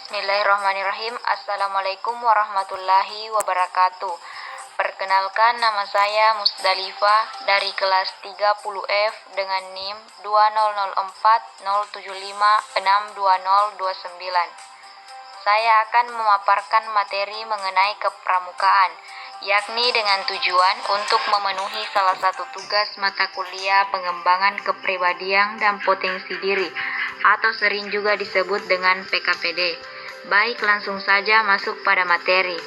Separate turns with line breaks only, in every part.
Bismillahirrahmanirrahim. Assalamualaikum warahmatullahi wabarakatuh. Perkenalkan, nama saya Musdalifah dari kelas 30F dengan NIM 20407562029. Saya akan memaparkan materi mengenai kepramukaan, yakni dengan tujuan untuk memenuhi salah satu tugas mata kuliah pengembangan kepribadian dan potensi diri, atau sering juga disebut dengan PKPD. Baik, langsung saja masuk pada materi.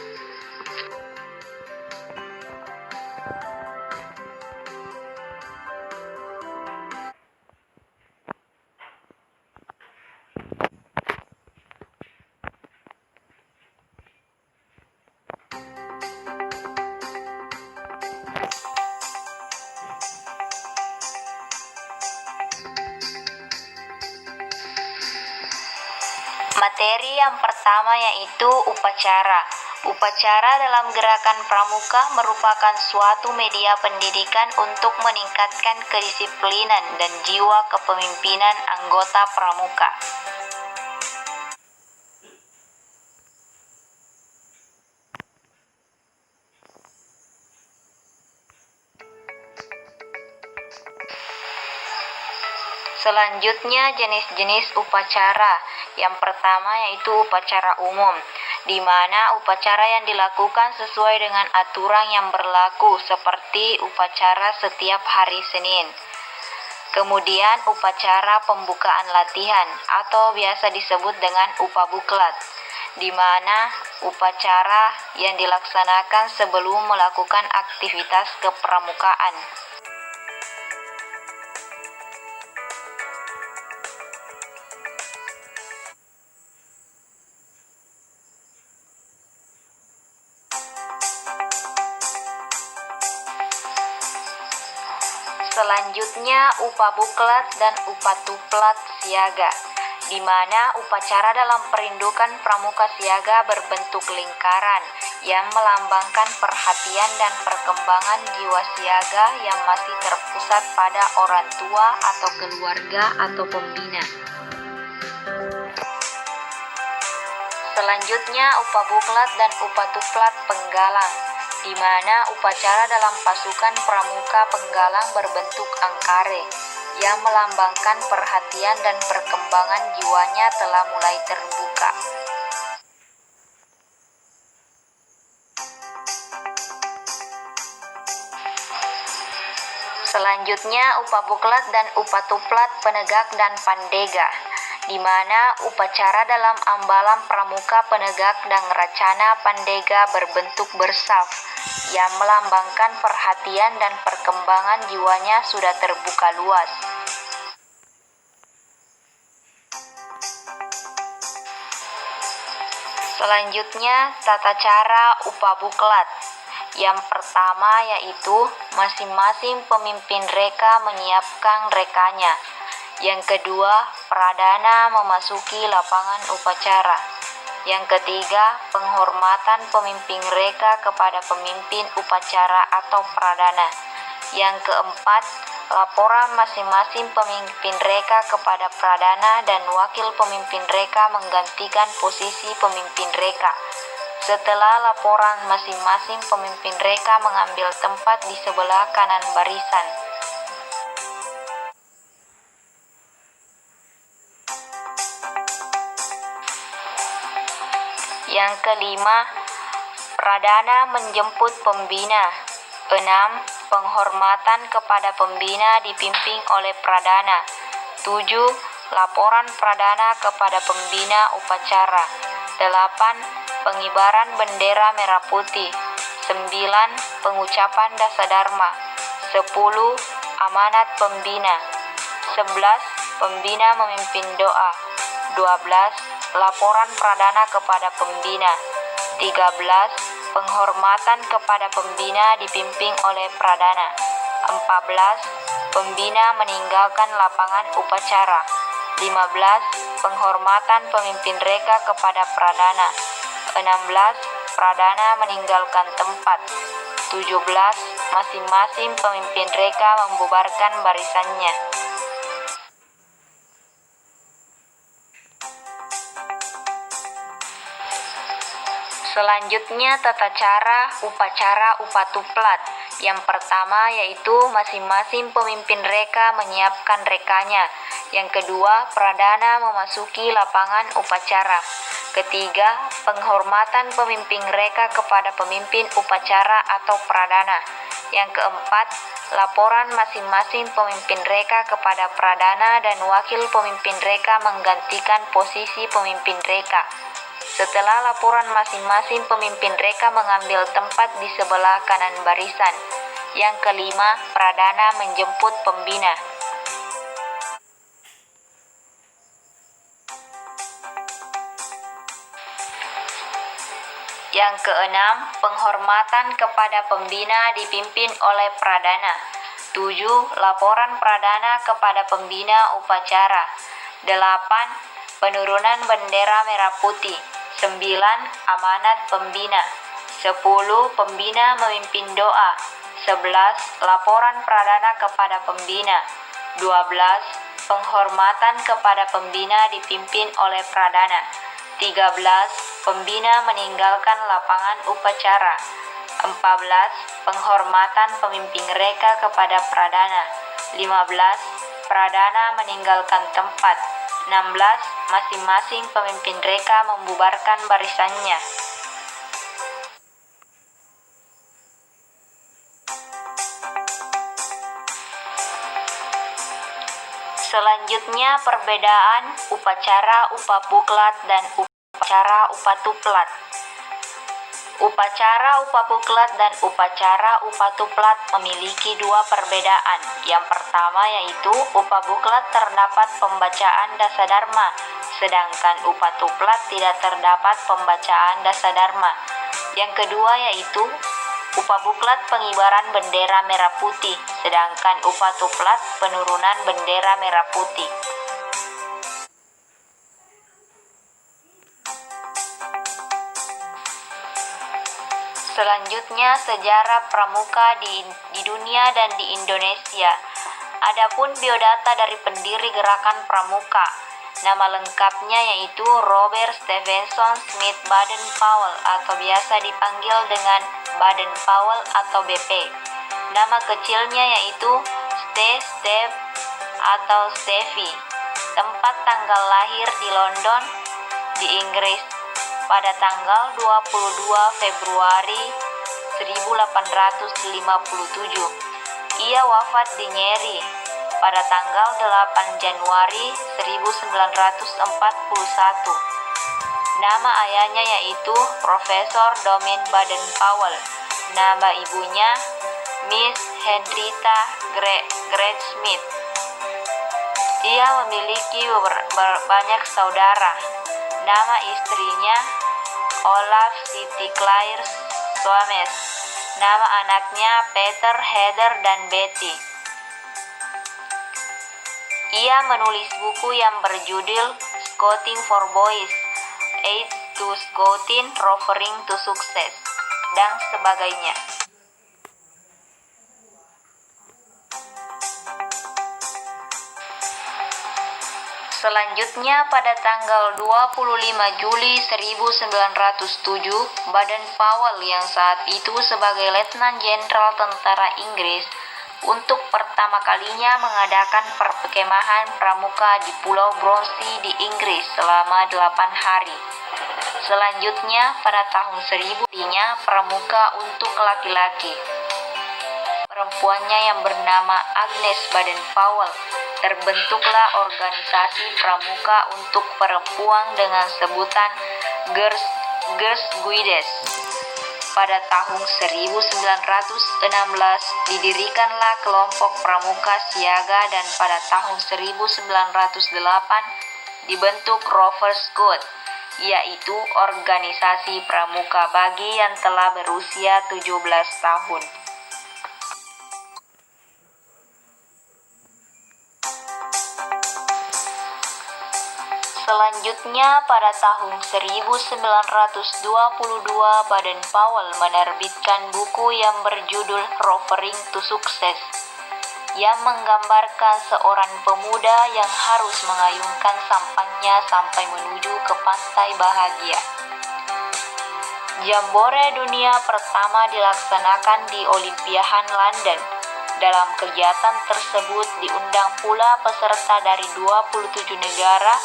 Materi yang pertama yaitu upacara. Upacara dalam gerakan pramuka merupakan suatu media pendidikan untuk meningkatkan kedisiplinan dan jiwa kepemimpinan anggota pramuka. Selanjutnya, jenis-jenis upacara. Yang pertama yaitu upacara umum, di mana upacara yang dilakukan sesuai dengan aturan yang berlaku seperti upacara setiap hari Senin. Kemudian upacara pembukaan latihan atau biasa disebut dengan upabuklat, di mana upacara yang dilaksanakan sebelum melakukan aktivitas kepramukaan. Selanjutnya upabuklat dan upatuplat siaga, di mana upacara dalam perindukan pramuka siaga berbentuk lingkaran yang melambangkan perhatian dan perkembangan jiwa siaga yang masih terpusat pada orang tua atau keluarga atau pembina. Selanjutnya upabuklat dan upatuplat penggalang, di mana upacara dalam pasukan pramuka penggalang berbentuk angkare yang melambangkan perhatian dan perkembangan jiwanya telah mulai terbuka. Selanjutnya upabuklat dan upatuplat penegak dan pandega, di mana upacara dalam ambalan pramuka penegak dan racana pandega berbentuk bersaf yang melambangkan perhatian dan perkembangan jiwanya sudah terbuka luas. Selanjutnya tata cara upabuklat. Yang pertama yaitu masing-masing pemimpin reka menyiapkan rekanya. Yang kedua, pradana memasuki lapangan upacara. Yang ketiga, penghormatan pemimpin reka kepada pemimpin upacara atau pradana. Yang keempat, laporan masing-masing pemimpin reka kepada pradana dan wakil pemimpin reka menggantikan posisi pemimpin reka. Setelah laporan, masing-masing pemimpin reka mengambil tempat di sebelah kanan barisan. Yang kelima, pradana menjemput pembina. 6. Penghormatan kepada pembina dipimpin oleh pradana. 7. Laporan pradana kepada pembina upacara. 8. Pengibaran bendera merah putih. 9. Pengucapan dasadharma. 10. Amanat pembina. 11. Pembina memimpin doa. 12. Laporan pradana kepada pembina. 13. Penghormatan kepada pembina dipimpin oleh pradana. 14. Pembina meninggalkan lapangan upacara. 15. Penghormatan pemimpin reka kepada pradana. 16. Pradana meninggalkan tempat. 17. Masing-masing pemimpin reka membubarkan barisannya. Selanjutnya tata cara upacara upatuplat. Yang pertama yaitu masing-masing pemimpin reka menyiapkan rekanya. Yang kedua, pradana memasuki lapangan upacara. Ketiga, penghormatan pemimpin reka kepada pemimpin upacara atau pradana. Yang keempat, laporan masing-masing pemimpin reka kepada pradana dan wakil pemimpin reka menggantikan posisi pemimpin reka. Setelah laporan masing-masing pemimpin reka mengambil tempat di sebelah kanan barisan. Yang kelima, pradana menjemput pembina. Yang keenam, penghormatan kepada pembina dipimpin oleh pradana. 7. Laporan pradana kepada pembina upacara. 8. Penurunan bendera merah putih. 9. Amanat pembina. 10. Pembina memimpin doa. 11. Laporan pradana kepada pembina. 12. Penghormatan kepada pembina dipimpin oleh pradana. 13. Pembina meninggalkan lapangan upacara. 14. Penghormatan pemimpin reka kepada pradana. 15. Pradana meninggalkan tempat. 16. Masing-masing pemimpin reka membubarkan barisannya. Selanjutnya perbedaan upacara upapuklat dan upacara upatuplat. Upacara upapuklat dan upacara upatuplat memiliki dua perbedaan. Yang pertama yaitu upapuklat terdapat pembacaan dasadharma, sedangkan upatuplat tidak terdapat pembacaan dasadharma. Yang kedua yaitu upapuklat pengibaran bendera merah putih, sedangkan upatuplat penurunan bendera merah putih. Selanjutnya sejarah pramuka di dunia dan di Indonesia. Adapun biodata dari pendiri gerakan pramuka, nama lengkapnya yaitu Robert Stevenson Smith Baden-Powell atau biasa dipanggil dengan Baden-Powell atau BP. Nama kecilnya yaitu Steve atau Stevie. Tempat tanggal lahir di London, di Inggris, pada tanggal 22 Februari 1857. Ia wafat di Nyeri pada tanggal 8 Januari 1941. Nama ayahnya yaitu Profesor Domin Baden-Powell. Nama ibunya Miss Henrietta Grant Smith. Ia memiliki banyak saudara. Nama istrinya Olaf City Claire Soames. Nama anaknya Peter, Heather, dan Betty. Ia menulis buku yang berjudul Scouting for Boys, Aid to Scouting, Referring to Success, dan sebagainya. Selanjutnya pada tanggal 25 Juli 1907, Baden-Powell yang saat itu sebagai Letnan Jenderal Tentara Inggris untuk pertama kalinya mengadakan perkemahan pramuka di Pulau Bronsey di Inggris selama 8 hari. Selanjutnya pada tahun 1000 pramuka untuk laki-laki. Perempuannya yang bernama Agnes Baden-Powell. Terbentuklah organisasi pramuka untuk perempuan dengan sebutan Girls Guides. Pada tahun 1916 didirikanlah kelompok pramuka siaga dan pada tahun 1908 dibentuk Rover Scout, yaitu organisasi pramuka bagi yang telah berusia 17 tahun. Selanjutnya pada tahun 1922 Baden-Powell menerbitkan buku yang berjudul Referring to Success, yang menggambarkan seorang pemuda yang harus mengayunkan sampannya sampai menuju ke pantai bahagia. Jambore dunia pertama dilaksanakan di Olimpiade London. Dalam kegiatan tersebut diundang pula peserta dari 27 negara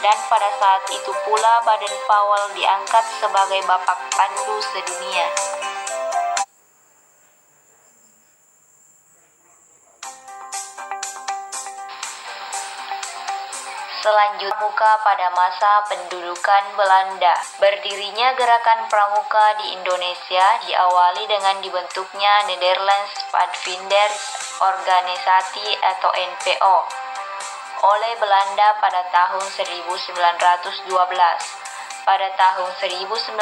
dan pada saat itu pula Baden-Powell diangkat sebagai Bapak Pandu sedunia. Selanjutnya, Pramuka pada masa pendudukan Belanda. Berdirinya gerakan Pramuka di Indonesia diawali dengan dibentuknya Nederlands Padvindersorganisatie atau NPO oleh Belanda pada tahun 1912. Pada tahun 1916,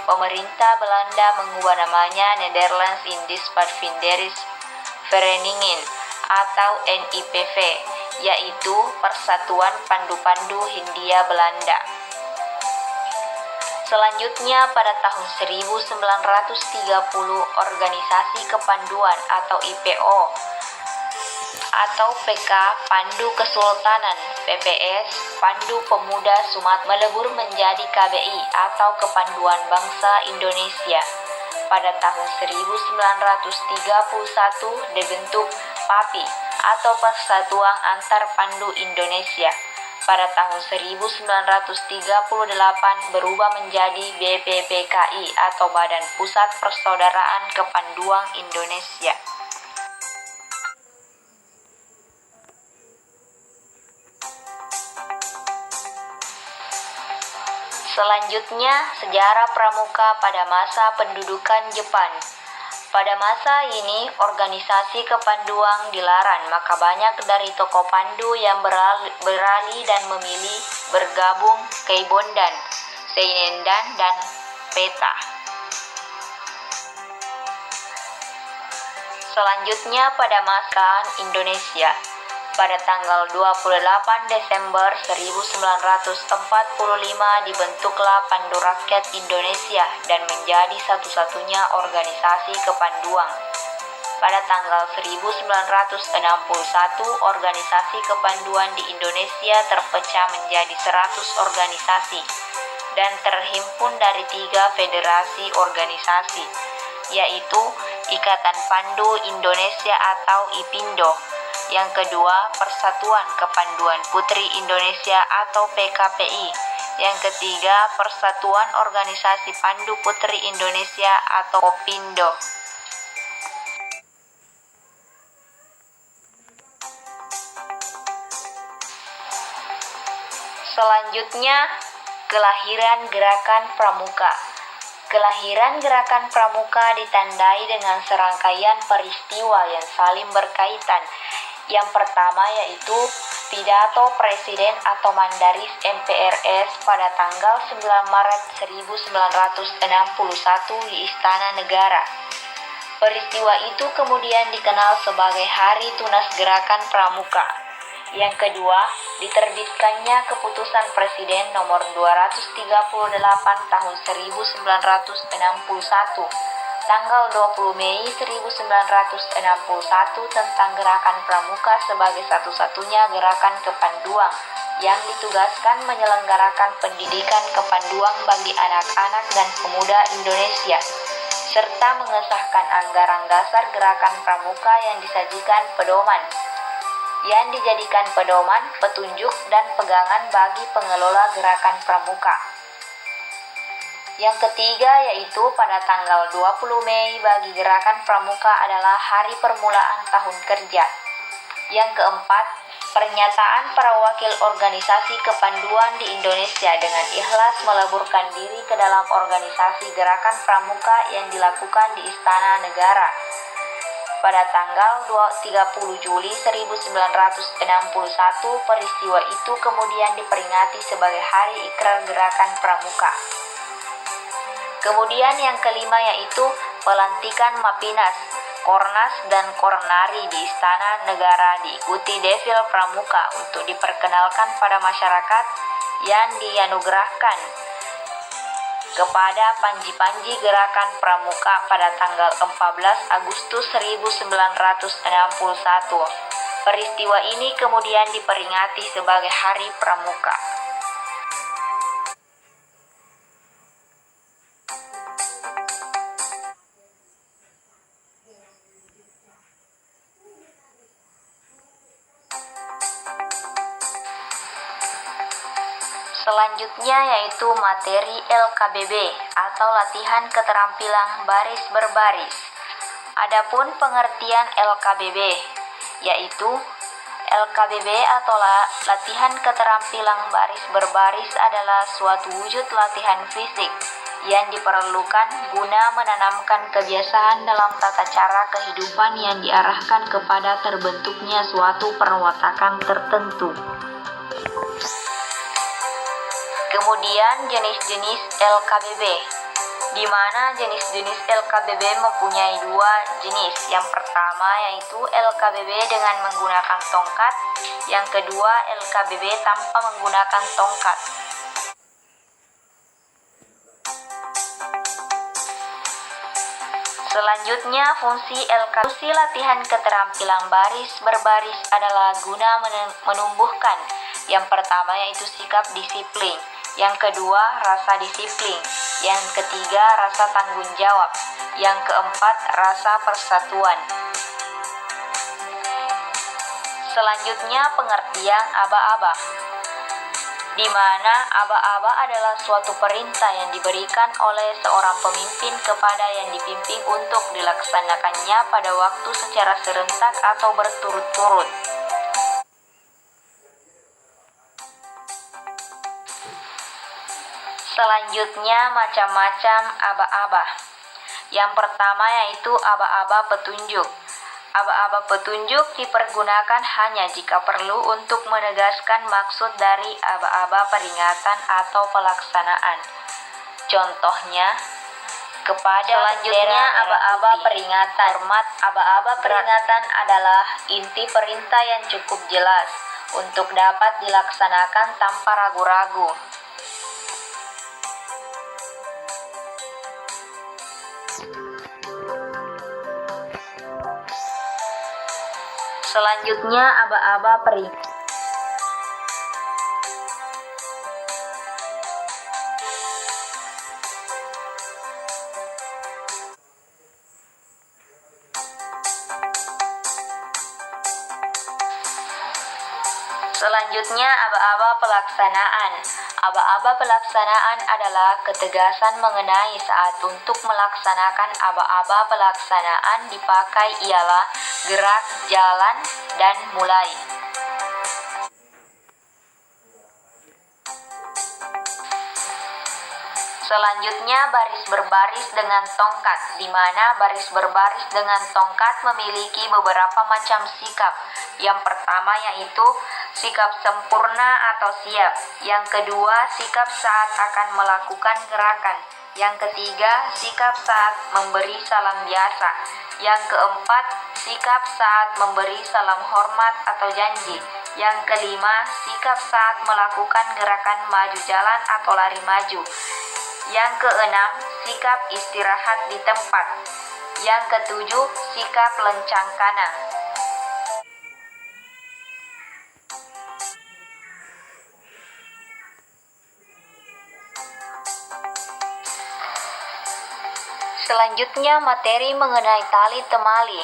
pemerintah Belanda mengubah namanya Nederlands Indisch Padvindersvereniging atau NIPV, yaitu Persatuan Pandu-Pandu Hindia Belanda. Selanjutnya pada tahun 1930, Organisasi Kepanduan atau IPO atau PK Pandu Kesultanan PPS Pandu Pemuda Sumatera melebur menjadi KBI atau Kepanduan Bangsa Indonesia. Pada tahun 1931 dibentuk PAPI atau Persatuan Antar Pandu Indonesia. Pada tahun 1938 berubah menjadi BPPKI atau Badan Pusat Persaudaraan Kepanduan Indonesia. Selanjutnya, sejarah Pramuka pada masa pendudukan Jepang. Pada masa ini, organisasi kepanduan dilarang, maka banyak dari tokoh pandu yang beralih dan memilih bergabung ke Bondan, Seinendan, dan Peta. Selanjutnya pada masa Indonesia. Pada tanggal 28 Desember 1945 dibentuklah Pandu Rakyat Indonesia dan menjadi satu-satunya organisasi kepanduan. Pada tanggal 1961, organisasi kepanduan di Indonesia terpecah menjadi 100 organisasi dan terhimpun dari 3 federasi organisasi, yaitu Ikatan Pandu Indonesia atau IPINDO. Yang kedua, Persatuan Kepanduan Putri Indonesia atau PKPI. Yang ketiga, Persatuan Organisasi Pandu Putri Indonesia atau POPINDO. Selanjutnya, kelahiran Gerakan Pramuka. Kelahiran Gerakan Pramuka ditandai dengan serangkaian peristiwa yang saling berkaitan. Yang pertama yaitu pidato Presiden atau Mandaris MPRS pada tanggal 9 Maret 1961 di Istana Negara. Peristiwa itu kemudian dikenal sebagai Hari Tunas Gerakan Pramuka. Yang kedua, diterbitkannya Keputusan Presiden nomor 238 tahun 1961 tanggal 20 Mei 1961 tentang Gerakan Pramuka sebagai satu-satunya gerakan kepanduan yang ditugaskan menyelenggarakan pendidikan kepanduan bagi anak-anak dan pemuda Indonesia, serta mengesahkan anggaran dasar Gerakan Pramuka yang dijadikan pedoman, petunjuk, dan pegangan bagi pengelola Gerakan Pramuka. Yang ketiga yaitu pada tanggal 20 Mei bagi Gerakan Pramuka adalah hari permulaan tahun kerja. Yang keempat, pernyataan para wakil organisasi kepanduan di Indonesia dengan ikhlas meleburkan diri ke dalam organisasi Gerakan Pramuka yang dilakukan di Istana Negara. Pada tanggal 30 Juli 1961, peristiwa itu kemudian diperingati sebagai Hari Ikrar Gerakan Pramuka. Kemudian yang kelima yaitu pelantikan Mapinas, Kornas, dan Kornari di Istana Negara diikuti defil Pramuka untuk diperkenalkan pada masyarakat yang dianugerahkan kepada panji-panji Gerakan Pramuka pada tanggal 14 Agustus 1961. Peristiwa ini kemudian diperingati sebagai Hari Pramuka. Selanjutnya yaitu materi LKBB atau latihan keterampilan baris berbaris. Adapun pengertian LKBB yaitu LKBB atau latihan keterampilan baris berbaris adalah suatu wujud latihan fisik yang diperlukan guna menanamkan kebiasaan dalam tata cara kehidupan yang diarahkan kepada terbentuknya suatu perwatakan tertentu. Kemudian jenis-jenis LKBB, di mana jenis-jenis LKBB mempunyai dua jenis. Yang pertama yaitu LKBB dengan menggunakan tongkat, yang kedua LKBB tanpa menggunakan tongkat. Selanjutnya fungsi latihan keterampilan baris berbaris adalah guna menumbuhkan yang pertama yaitu sikap disiplin, yang kedua rasa disiplin, yang ketiga rasa tanggung jawab, yang keempat rasa persatuan. Selanjutnya pengertian aba-aba, di mana aba-aba adalah suatu perintah yang diberikan oleh seorang pemimpin kepada yang dipimpin untuk dilaksanakannya pada waktu secara serentak atau berturut-turut. Selanjutnya macam-macam aba-aba. Yang pertama yaitu aba-aba petunjuk. Aba-aba petunjuk dipergunakan hanya jika perlu untuk menegaskan maksud dari aba-aba peringatan atau pelaksanaan. Contohnya, kepada selanjutnya aba-aba peringatan. Format aba-aba peringatan adalah inti perintah yang cukup jelas untuk dapat dilaksanakan tanpa ragu-ragu. Selanjutnya aba-aba peringatan. Selanjutnya aba-aba pelaksanaan. Aba-aba pelaksanaan adalah ketegasan mengenai saat untuk melaksanakan aba-aba pelaksanaan dipakai ialah gerak, jalan, dan mulai. Selanjutnya baris berbaris dengan tongkat, di mana baris berbaris dengan tongkat memiliki beberapa macam sikap. Yang pertama yaitu sikap sempurna atau siap. Yang kedua, sikap saat akan melakukan gerakan. Yang ketiga, sikap saat memberi salam biasa. Yang keempat, sikap saat memberi salam hormat atau janji. Yang kelima, sikap saat melakukan gerakan maju jalan atau lari maju. Yang keenam, sikap istirahat di tempat. Yang ketujuh, sikap lencang kanan. Selanjutnya materi mengenai tali temali.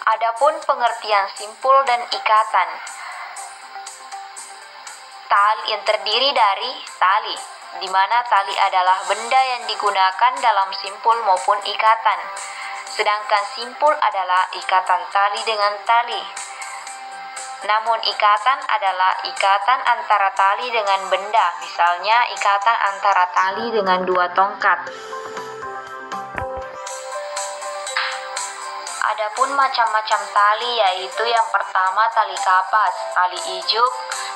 Adapun pengertian simpul dan ikatan. Tali yang terdiri dari tali, di mana tali adalah benda yang digunakan dalam simpul maupun ikatan. Sedangkan simpul adalah ikatan tali dengan tali. Namun ikatan adalah ikatan antara tali dengan benda, misalnya ikatan antara tali dengan dua tongkat. Adapun macam-macam tali yaitu yang pertama tali kapas, tali ijuk,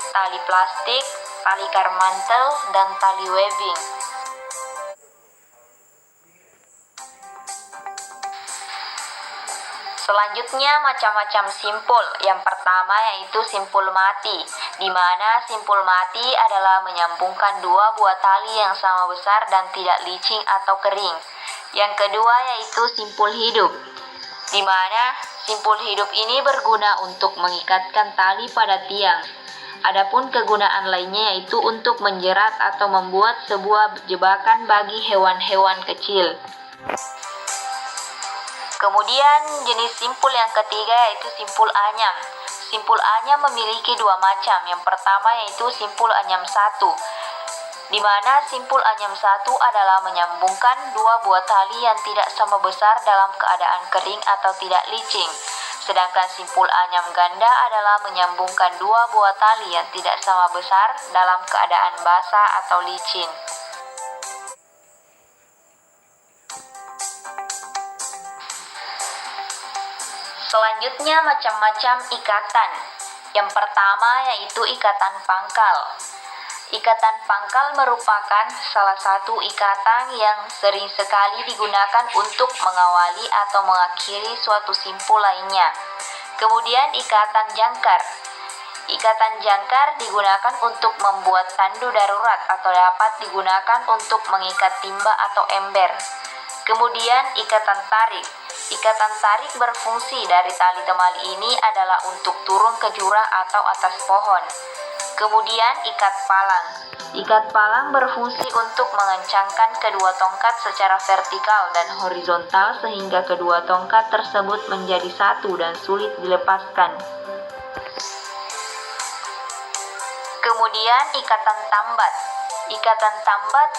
tali plastik, tali karmantel, dan tali webbing. Selanjutnya macam-macam simpul. Yang pertama yaitu simpul mati, di mana simpul mati adalah menyambungkan dua buah tali yang sama besar dan tidak licin atau kering. Yang kedua yaitu simpul hidup, di mana simpul hidup ini berguna untuk mengikatkan tali pada tiang. Adapun kegunaan lainnya yaitu untuk menjerat atau membuat sebuah jebakan bagi hewan-hewan kecil. Kemudian jenis simpul yang ketiga yaitu simpul anyam. Simpul anyam memiliki dua macam. Yang pertama yaitu simpul anyam 1, di mana simpul anyam satu adalah menyambungkan dua buah tali yang tidak sama besar dalam keadaan kering atau tidak licin. Sedangkan simpul anyam ganda adalah menyambungkan dua buah tali yang tidak sama besar dalam keadaan basah atau licin. Selanjutnya macam-macam ikatan. Yang pertama yaitu ikatan pangkal. Ikatan pangkal merupakan salah satu ikatan yang sering sekali digunakan untuk mengawali atau mengakhiri suatu simpul lainnya. Kemudian ikatan jangkar. Ikatan jangkar digunakan untuk membuat tandu darurat atau dapat digunakan untuk mengikat timba atau ember. Kemudian ikatan tarik. Ikatan tarik berfungsi dari tali temali ini adalah untuk turun ke jurang atau atas pohon. Kemudian ikat palang. Ikat palang berfungsi untuk mengencangkan kedua tongkat secara vertikal dan horizontal sehingga kedua tongkat tersebut menjadi satu dan sulit dilepaskan. Kemudian ikatan tambat. Ikatan tambat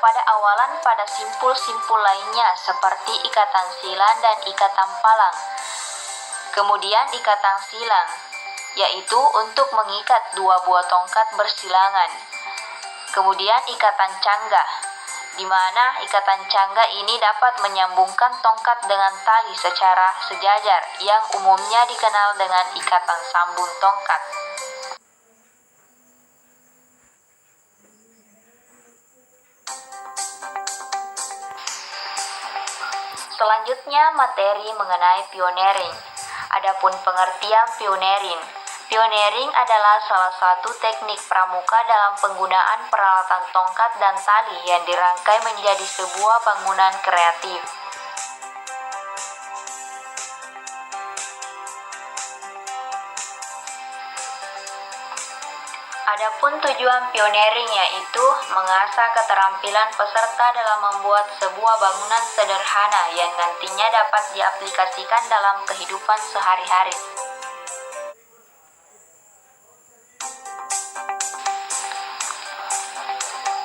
pada awalan pada simpul-simpul lainnya seperti ikatan silang dan ikatan palang. Kemudian ikatan silang, yaitu untuk mengikat dua buah tongkat bersilangan. Kemudian ikatan canggah, di mana ikatan canggah ini dapat menyambungkan tongkat dengan tali secara sejajar yang umumnya dikenal dengan ikatan sambung tongkat. Selanjutnya materi mengenai pioneering. Adapun pengertian pioneering. Pioneering adalah salah satu teknik pramuka dalam penggunaan peralatan tongkat dan tali yang dirangkai menjadi sebuah bangunan kreatif. Adapun tujuan pioneering yaitu mengasah keterampilan peserta dalam membuat sebuah bangunan sederhana yang nantinya dapat diaplikasikan dalam kehidupan sehari-hari.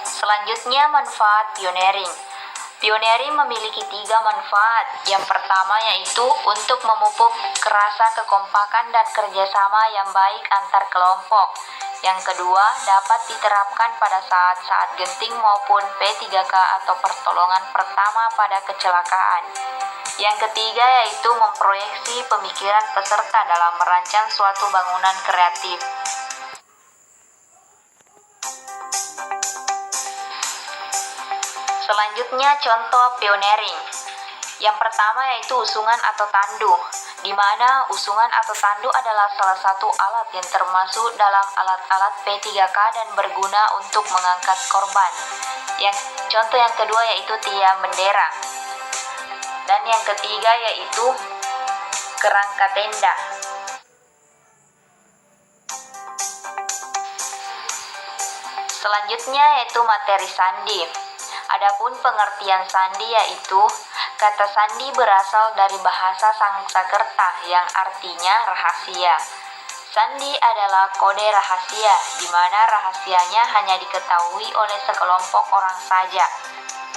Selanjutnya manfaat pioneering. Pioneering memiliki 3 manfaat. Yang pertama yaitu untuk memupuk rasa kekompakan dan kerjasama yang baik antar kelompok. Yang kedua, dapat diterapkan pada saat-saat genting maupun P3K atau pertolongan pertama pada kecelakaan. Yang ketiga yaitu memproyeksi pemikiran peserta dalam merancang suatu bangunan kreatif. Selanjutnya contoh pioneering. Yang pertama yaitu usungan atau tandu, di mana usungan atau tandu adalah salah satu alat yang termasuk dalam alat-alat P3K dan berguna untuk mengangkat korban. Contoh yang kedua yaitu tiang bendera. Dan yang ketiga yaitu kerangka tenda. Selanjutnya yaitu materi sandi. Adapun pengertian sandi yaitu kata sandi berasal dari bahasa Sanskerta yang artinya rahasia. Sandi adalah kode rahasia, di mana rahasianya hanya diketahui oleh sekelompok orang saja.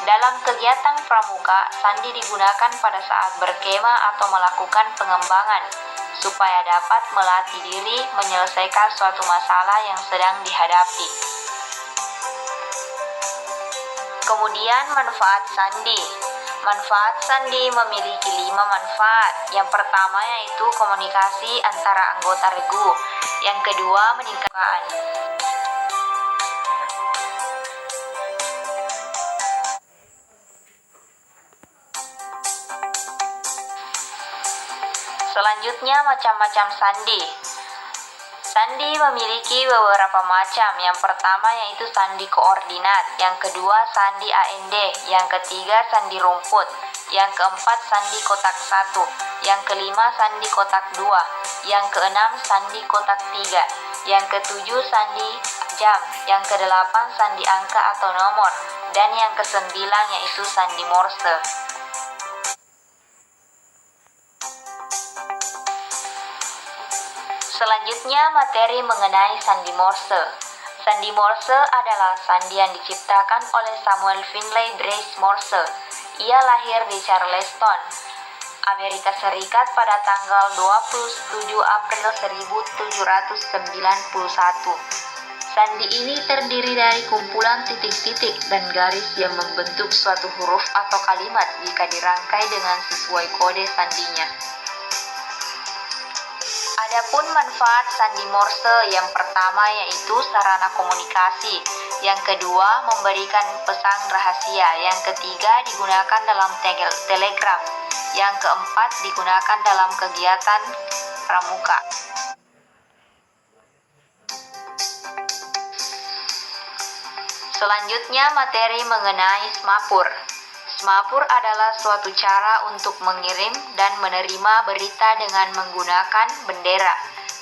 Dalam kegiatan pramuka, sandi digunakan pada saat berkemah atau melakukan pengembangan, supaya dapat melatih diri menyelesaikan suatu masalah yang sedang dihadapi. Kemudian manfaat sandi. Manfaat sandi memiliki 5 manfaat. Yang pertama yaitu komunikasi antara anggota regu. Yang kedua meningkatkan. Selanjutnya macam-macam sandi. Sandi memiliki beberapa macam. Yang pertama yaitu sandi koordinat, yang kedua sandi AND, yang ketiga sandi rumput, yang keempat sandi kotak 1, yang kelima sandi kotak 2, yang keenam sandi kotak 3, yang ketujuh sandi jam, yang kedelapan sandi angka atau nomor, dan yang kesembilan yaitu sandi Morse. Selanjutnya materi mengenai sandi Morse. Sandi Morse adalah sandi yang diciptakan oleh Samuel Finley Breese Morse. Ia lahir di Charleston, Amerika Serikat pada tanggal 27 April 1791. Sandi ini terdiri dari kumpulan titik-titik dan garis yang membentuk suatu huruf atau kalimat jika dirangkai dengan sesuai kode sandinya. Adapun manfaat sandi Morse, yang pertama yaitu sarana komunikasi, yang kedua memberikan pesan rahasia, yang ketiga digunakan dalam telegram, yang keempat digunakan dalam kegiatan pramuka. Selanjutnya materi mengenai semapur. Semapur adalah suatu cara untuk mengirim dan menerima berita dengan menggunakan bendera,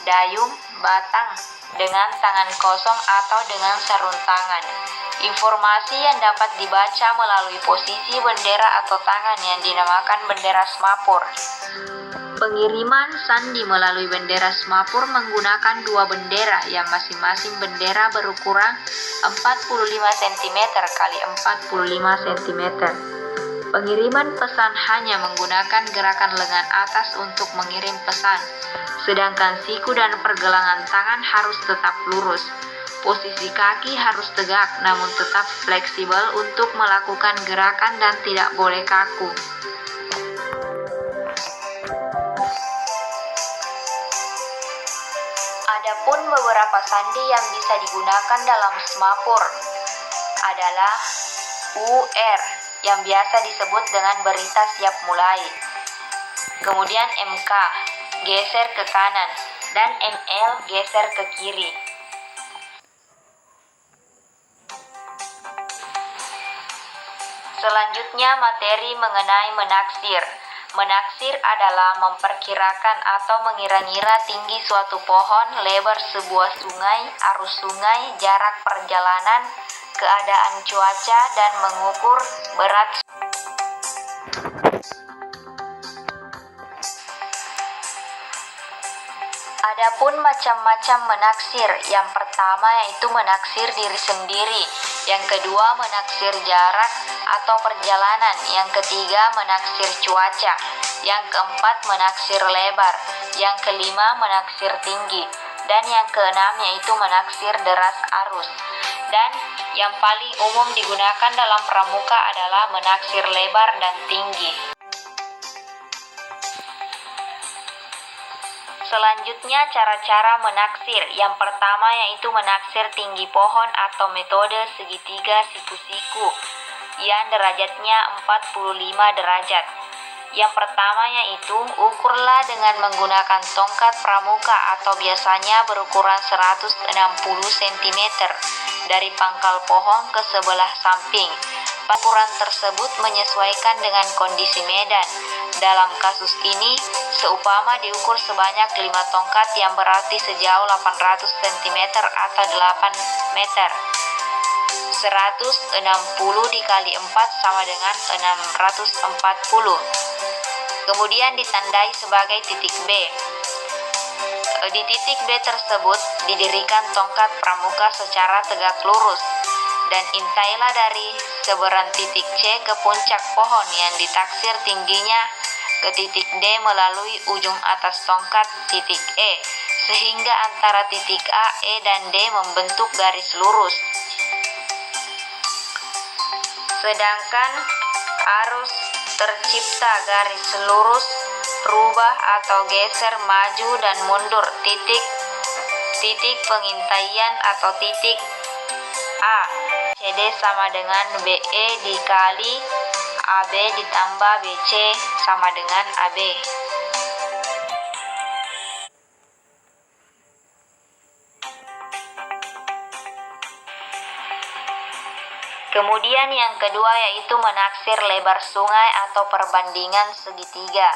dayung, batang, dengan tangan kosong atau dengan sarung tangan. Informasi yang dapat dibaca melalui posisi bendera atau tangan yang dinamakan bendera semapur. Pengiriman sandi melalui bendera semapur menggunakan dua bendera yang masing-masing bendera berukuran 45 cm x 45 cm. Pengiriman pesan hanya menggunakan gerakan lengan atas untuk mengirim pesan, sedangkan siku dan pergelangan tangan harus tetap lurus. Posisi kaki harus tegak namun tetap fleksibel untuk melakukan gerakan dan tidak boleh kaku. Adapun beberapa sandi yang bisa digunakan dalam semapur adalah UR yang biasa disebut dengan berita siap mulai. Kemudian MK, geser ke kanan, dan ML, geser ke kiri. Selanjutnya materi mengenai menaksir. Menaksir adalah memperkirakan atau mengira-ngira tinggi suatu pohon, lebar sebuah sungai, arus sungai, jarak perjalanan, keadaan cuaca, dan mengukur berat. Adapun macam-macam menaksir, yang pertama yaitu menaksir diri sendiri, yang kedua menaksir jarak atau perjalanan, yang ketiga menaksir cuaca, yang keempat menaksir lebar, yang kelima menaksir tinggi, dan yang keenam yaitu menaksir deras arus. Dan yang paling umum digunakan dalam pramuka adalah menaksir lebar dan tinggi. Selanjutnya cara-cara menaksir. Yang pertama yaitu menaksir tinggi pohon atau metode segitiga siku-siku yang derajatnya 45 derajat. Yang pertama yaitu ukurlah dengan menggunakan tongkat pramuka atau biasanya berukuran 160 cm dari pangkal pohon ke sebelah samping. Ukuran tersebut menyesuaikan dengan kondisi medan. Dalam kasus ini, seumpama diukur sebanyak 5 tongkat yang berarti sejauh 800 cm atau 8 meter. 160 dikali 4 sama dengan 640. Kemudian ditandai sebagai titik B. Di titik B tersebut didirikan tongkat pramuka secara tegak lurus dan intailah dari seberang titik C ke puncak pohon yang ditaksir tingginya ke titik D melalui ujung atas tongkat titik E, sehingga antara titik A, E, dan D membentuk garis lurus. Sedangkan arus tercipta garis lurus, rubah atau geser maju dan mundur titik pengintaian atau titik A. CD sama dengan BE dikali AB ditambah BC sama dengan AB. Kemudian yang kedua yaitu menaksir lebar sungai atau perbandingan segitiga.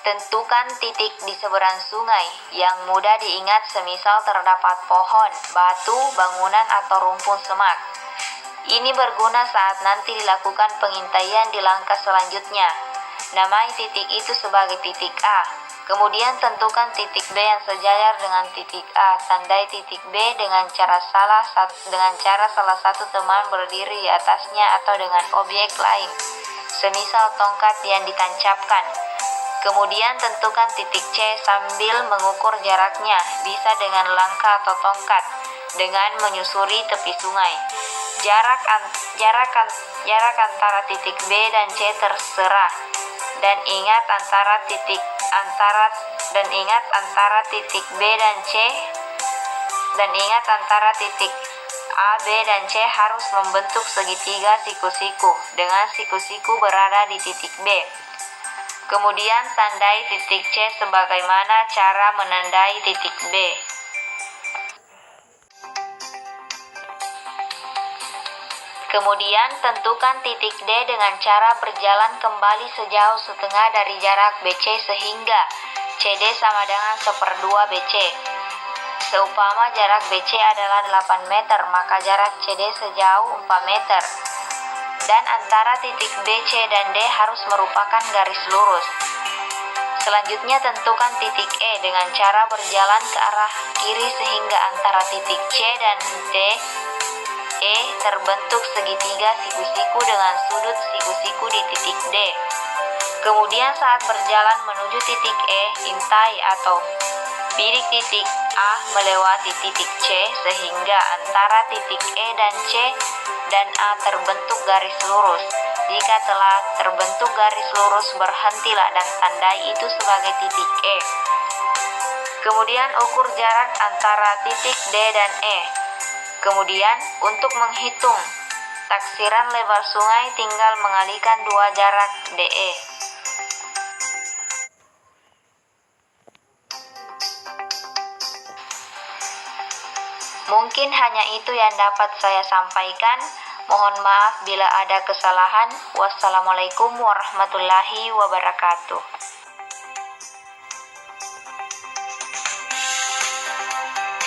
Tentukan titik di seberang sungai yang mudah diingat, semisal terdapat pohon, batu, bangunan, atau rumpun semak. Ini berguna saat nanti dilakukan pengintaian di langkah selanjutnya. Namai titik itu sebagai titik A. Kemudian tentukan titik B yang sejajar dengan titik A. Tandai titik B dengan cara salah satu teman berdiri di atasnya atau dengan objek lain, semisal tongkat yang ditancapkan. Kemudian tentukan titik C sambil mengukur jaraknya, bisa dengan langkah atau tongkat, dengan menyusuri tepi sungai. Jarak antara titik B dan C terserah, dan ingat antara titik B dan C, dan ingat antara titik A, B, dan C harus membentuk segitiga siku-siku, dengan siku-siku berada di titik B. Kemudian tandai titik C sebagaimana cara menandai titik B. Kemudian tentukan titik D dengan cara berjalan kembali sejauh setengah dari jarak BC sehingga CD sama dengan 1/2 BC. Seumpama jarak BC adalah 8 meter, maka jarak CD sejauh 4 meter. Dan antara titik B, C, dan D harus merupakan garis lurus. Selanjutnya tentukan titik E dengan cara berjalan ke arah kiri sehingga antara titik C dan E terbentuk segitiga siku-siku dengan sudut siku-siku di titik D. Kemudian saat berjalan menuju titik E, intai atau bidik titik A melewati titik C sehingga antara titik E dan C dan A terbentuk garis lurus. Jika telah terbentuk garis lurus, berhentilah dan tandai itu sebagai titik E. Kemudian ukur jarak antara titik D dan E. Kemudian untuk menghitung taksiran lebar sungai tinggal mengalihkan dua jarak DE. Mungkin hanya itu yang dapat saya sampaikan. Mohon maaf bila ada kesalahan. Wassalamualaikum warahmatullahi wabarakatuh.